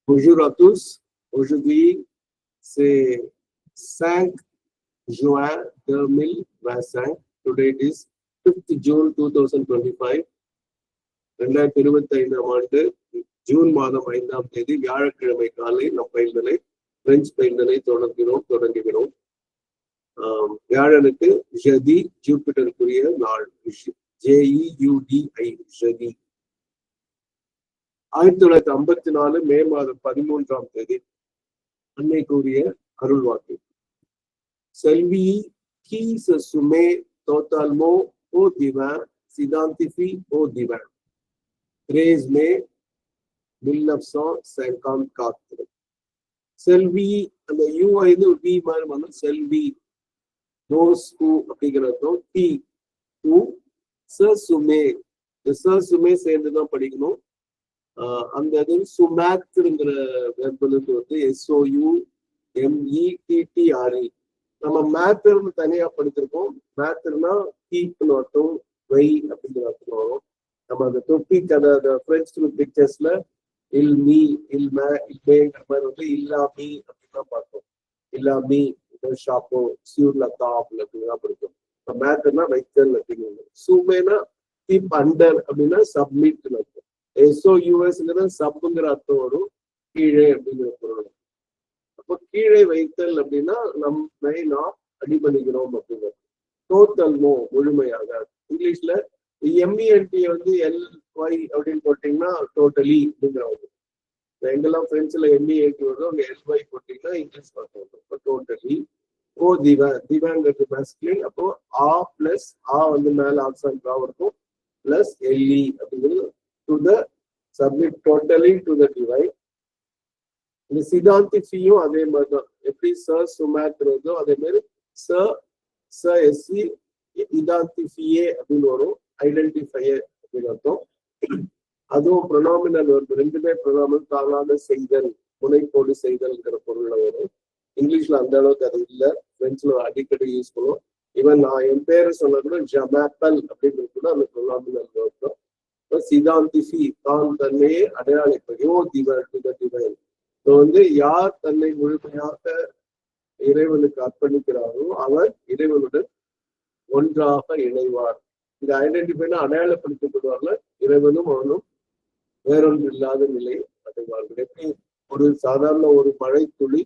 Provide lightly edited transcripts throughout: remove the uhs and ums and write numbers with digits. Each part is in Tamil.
Bonjour à tous. Aujourd'hui, c'est 5 juin 2025. Today it is 5th June 2025. 2025 ஆண்டு ஜூன் மாதம் 5ஆம் தேதி வியாழக்கிழமை காலை நம் பயில்தலை பிரெஞ்சு பயில்தலை தொடங்குகிறோம். வியாழனுக்கு ஜதி ஜூபிட்டருக்குரிய நாள், JEUDI ஜதி. 1954 மே மாதம் 13ஆம் தேதி அன்னை கூறிய அருள் வாக்கு. செல்வி qui se soumet totalement au divin s'identifie au divin. 13 mai 1954. செல்வி, அந்த யூ இது டி மாதிரி வந்து செல்வி, those who அப்படிங்கிறதும் D who se soumet, se soumet சேர்ந்துதான் படிக்கணும். அந்த இது சுமேத்ங்கிற வெர்பலுக்கு வந்து SOUMETTRE. நம்ம மேத்தர்னு தனியா படிச்சிருக்கோம். மேத்தர்னா கீப்னு அர்த்தம், வை அப்படிங்கிற அர்த்தம் வரும். நம்ம அந்த தொப்பி கதை பிரெஞ்சு பிக்சர்ஸ்ல இல் மீ இல் மே இல்லைங்கிற மாதிரி வந்து இல்லாமி அப்படின்னு தான் பார்த்தோம். இல்லாமி ஷாப்போ சியூர்ல தாப்ல அப்படின்லாம் படிக்கும். மேத்தர்னா வைத்தல் அப்படிங்கிறது. சுமேனா கீப் அண்டர் அப்படின்னா சப்மிட்னு அர்த்தம். SOUSங்கிற சப்புங்கிற அர்த்தம் வரும், கீழே அப்படிங்கிற பொருள். அப்போ கீழே வைத்தல் அப்படின்னா நம்மை நாம் அடிபணிக்கிறோம் அப்படிங்கிறது. டோட்டல்மோ முழுமையாக. இங்கிலீஷ்ல MENT வந்து LY அப்படின்னு போட்டீங்கன்னா டோட்டலி அப்படிங்கிறவங்க. எங்கெல்லாம் பிரெஞ்சுல MENT வருதோ அங்க LY போட்டீங்கன்னா இங்கிலீஷ் வரும். இப்போ டோட்டலி. ஓ திவங்கிறது மேஸ்குலின். அப்போ ஆ பிளஸ் ஆ வந்து மேல ஆக்சன்ட் இருக்கும், பிளஸ் LE அப்படிங்கிறது to the submit totally to the divine. இந்த சிதாந்திஃபியும் அதே மாதிரிதான். எப்படி சுமேத்றதோ அதே மாதிரி இதாந்திஃபியே அப்படின்னு வரும், ஐடென்டிஃபையர் அப்படின்னு அர்த்தம். அதுவும் ப்ரொனாமினல் வருது. ரெண்டுமே ப்ரொனாமினல், தானாக செய்தல், முனைப்போடு செய்தல்ங்கிற பொருள்ல வரும். இங்கிலீஷ்ல அந்த அளவுக்கு அது இல்லை, பிரெஞ்சுல அடிக்கடி யூஸ் பண்ணுவோம். ஈவன் நான் என் பேரை சொன்ன கூட ஜமேப்பல் அப்படின்னு கூட அந்த ப்ரொனாமினல் வரும். சிதாந்திஃபி தான் தன்னையே அடையாளிப்பது. டிவைன். வந்து யார் தன்னை முழுமையாக இறைவனுக்கு அர்ப்பணிக்கிறாரோ அவர் இறைவனுடன் ஒன்றாக இணைவார். இந்த ஐடென்டிஃபைனா அடையாளப்படுத்தப்படுவார்ல, இறைவனும் அவனும் வேறொன்று இல்லாத நிலை அடைவார்கள். எப்படி ஒரு சாதாரண ஒரு மழை துளி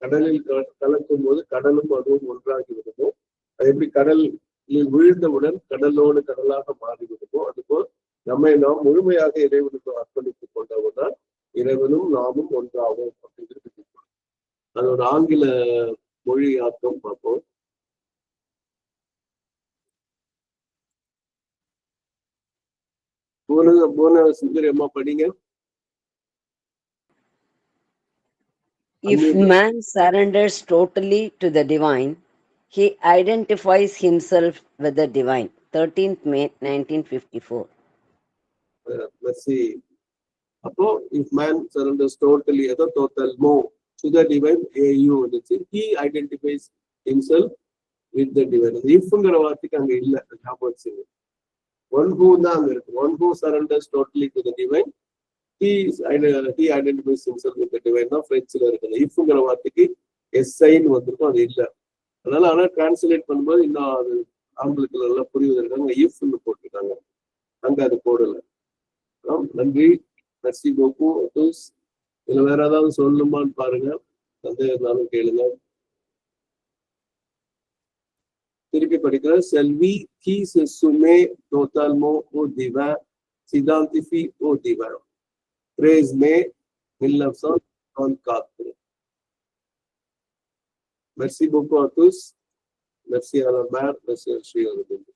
கடலில் கலக்கும் போது கடலும் அதுவும் ஒன்றாகி விடுமோ, அது எப்படி கடலில் விழுந்தவுடன் கடலோடு கடலாக மாறிவிடுமோ, அதுபோல் நம்மை நாம் முழுமையாக இறைவனுக்கு அர்ப்பணித்துக் கொண்டவுடன் இறைவனும் நாமும் ஒன்றாகும் அப்படிங்கிறது. அது ஒரு ஆங்கில மொழி ஆக்கம் பார்ப்போம். போன சுந்தரி அம்மா படிங்க. If man surrenders totally to the divine, he identifies himself with the divine. 13th May 1954. Let's see. அப்போ if man surrenders totally, அதோ totalmo to the divine, AU வந்துச்சு. He identifies himself with the divine. இஃப்ங்கிற வார்த்தைக்கு அங்க இல்ல, ஞாபகம் வச்சுங்க. One who தான் அங்க இருக்கு. One who surrenders totally to the divine, he identifies himself with the divine தான் பிரெஞ்சுல இருக்குது. இஃப்ங்கிற வார்த்தைக்கு SIன்னு வந்திருக்கும், அது இல்லை. அதனால ஆனா டிரான்ஸ்லேட் பண்ணும்போது இன்னும் அது ஆங்கிலத்துல எல்லாம் புரிவதற்காக இஃப்னு போட்டிருக்காங்க, அங்க அது போடல. நன்றி. மெர்சி போக்கு. இதுல வேற ஏதாவது சொல்லணுமான்னு பாருங்க, இருந்தாலும் கேளுங்க. திருப்பி படிக்கிறேன். செல்வி qui se soumet totalement au divin s'identifie au divin. 13 mai 1934. Merci beaucoup à tous. Merci à la mère, merci à Sri Aurobindo.